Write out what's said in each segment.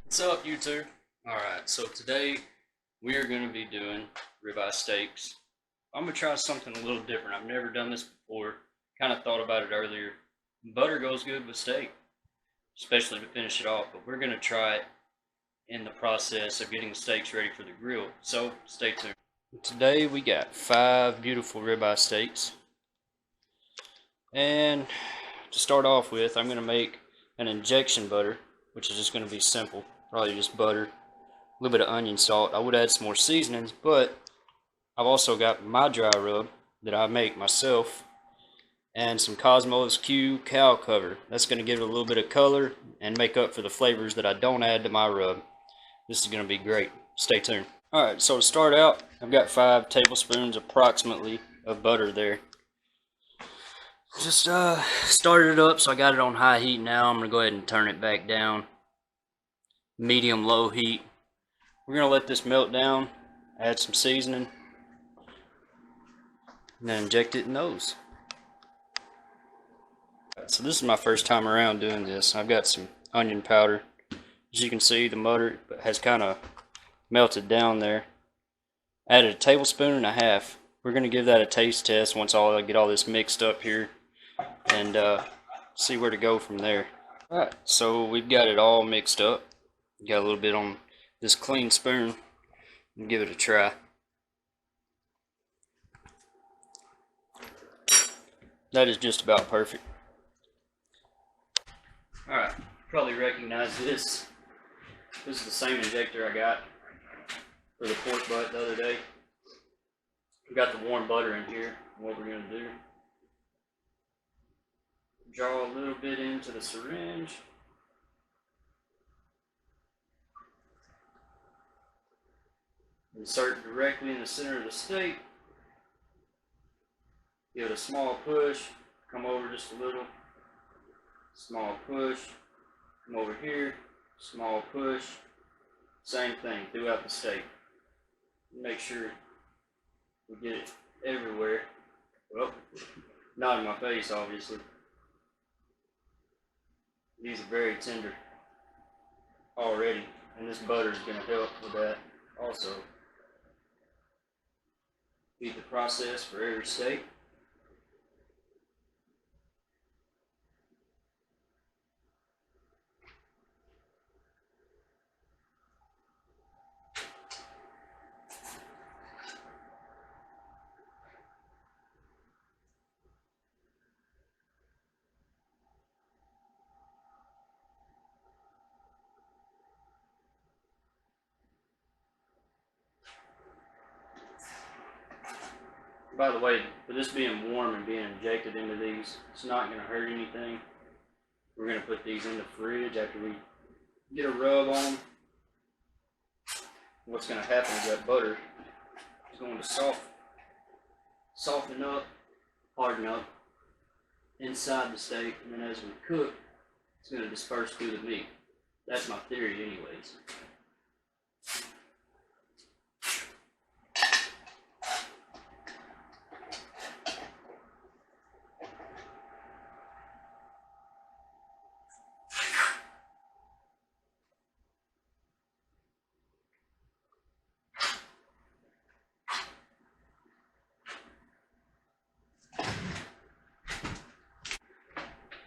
What's up, YouTube? Alright, so today we are going to be doing ribeye steaks. I'm going to try something a little different. I've never done this before. Kind of thought about it earlier. Butter goes good with steak, especially to finish it off, but we're going to try it in the process of getting the steaks ready for the grill. So stay tuned. Today we got 5 beautiful ribeye steaks. And to start off with, I'm going to make an injection butter, which is just going to be simple. Probably just butter, a little bit of onion salt. I would add some more seasonings, but I've also got my dry rub that I make myself and some Cosmos Q cow cover. That's going to give it a little bit of color and make up for the flavors that I don't add to my rub. This is going to be great. Stay tuned. Alright, so to start out, I've got 5 tablespoons approximately of butter there. Just started it up, so I got it on high heat now. I'm going to go ahead and turn it back down. Medium low heat. We're going to let this melt down, add some seasoning, and then inject it in those. So this is my first time around doing this. I've got some onion powder. As you can see, the butter has kind of melted down there. Added a tablespoon and a half. We're going to give that a taste test once I get all this mixed up here and see where to go from there. Alright, so we've got it all mixed up. Got a little bit on this clean spoon and give it a try. That is just about perfect. Alright, probably recognize this. This is the same injector I got for the pork butt the other day. We got the warm butter in here. What we're going to do, draw a little bit into the syringe. Insert directly in the center of the steak. Give it a small push. Come over just a little. Small push. Come over here. Small push. Same thing throughout the steak. Make sure we get it everywhere. Well, not in my face, obviously. These are very tender already, and this butter is going to help with that also. Repeat the process for every steak. By the way, for this being warm and being injected into these, it's not going to hurt anything. We're going to put these in the fridge after we get a rub on them. What's going to happen is that butter is going to soften up, harden up inside the steak, and then as we cook, it's going to disperse through the meat. That's my theory anyways.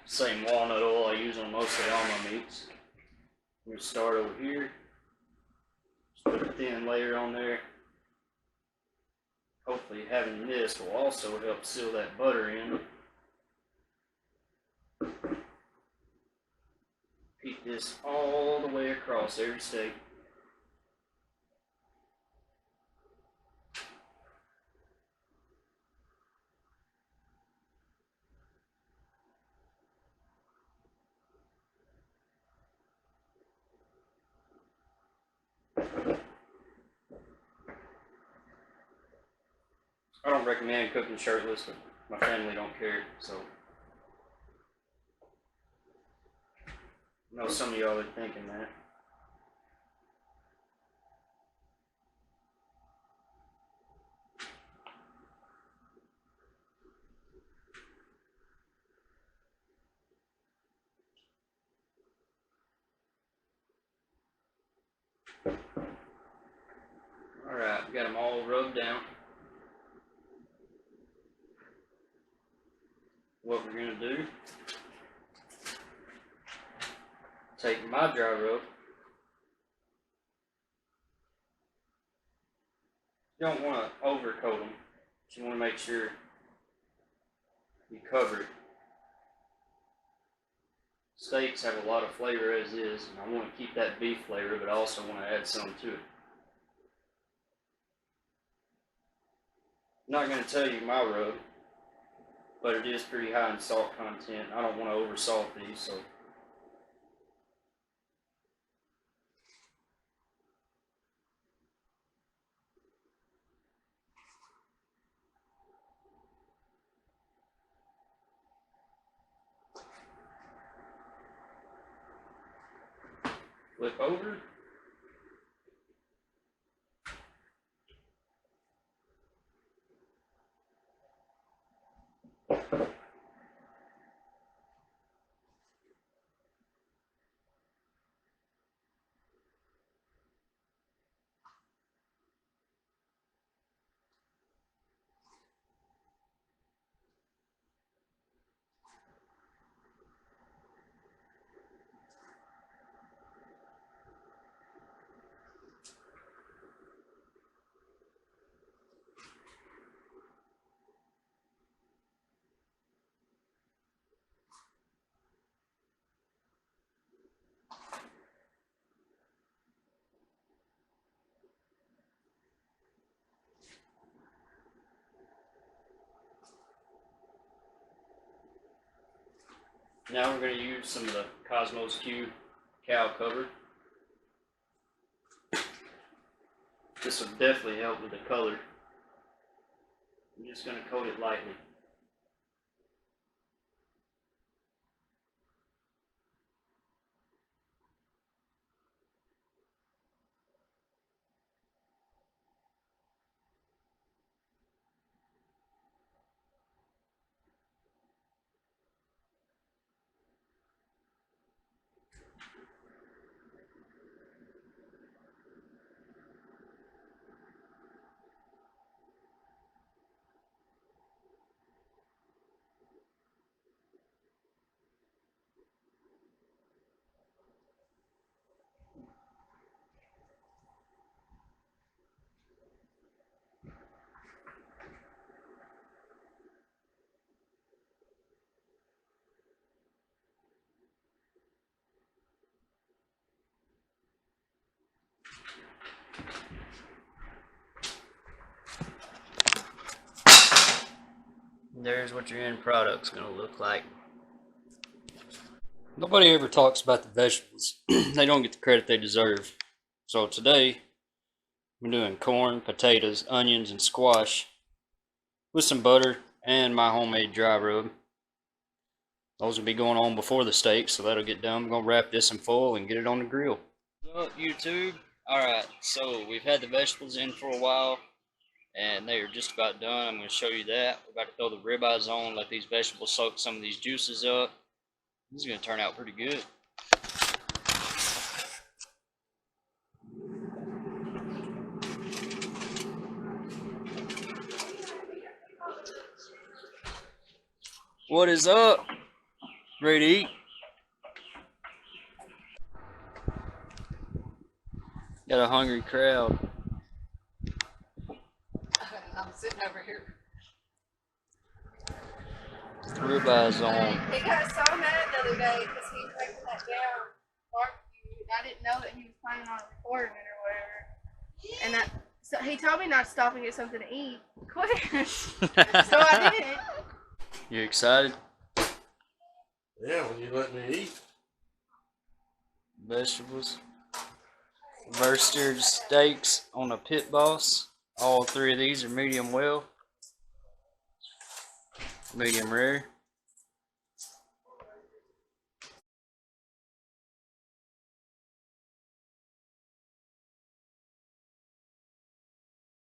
Same walnut oil I use on mostly all my meats. I'm going to start over here. Just put a thin layer on there. Hopefully having this will also help seal that butter in. Repeat this all the way across every steak. I don't recommend cooking shirtless, but my family don't care, so I know some of y'all are thinking that. I got them all rubbed down. What we're going to do, take my dry rub. You don't want to overcoat them, but you want to make sure you cover it. Steaks have a lot of flavor as is, and I want to keep that beef flavor, but I also want to add some to it. I'm not going to tell you my rub, but it is pretty high in salt content. I don't want to over salt these, so flip over. Now we're going to use some of the Cosmos Q cow cover. This will definitely help with the color. I'm just going to coat it lightly. There's what your end product's going to look like. Nobody ever talks about the vegetables. They don't get the credit they deserve. So today, I'm doing corn, potatoes, onions, and squash with some butter and my homemade dry rub. Those will be going on before the steak, so that'll get done. I'm going to wrap this in foil and get it on the grill. What's up, YouTube? Alright, so we've had the vegetables in for a while, and they are just about done. I'm going to show you that. We're about to throw the ribeyes on, let these vegetables soak some of these juices up. This is going to turn out pretty good. What is up? Ready to eat? Got a hungry crowd. I'm sitting over here. Ribeyes on. He got so mad the other day because he taken that down barbecue. I didn't know that he was planning on recording it or whatever. And so he told me not to stop and get something to eat quick. So I did. You excited? Yeah, when you let me eat. Vegetables. Roasted steaks on a pit boss. All three of these are medium well. Medium rare.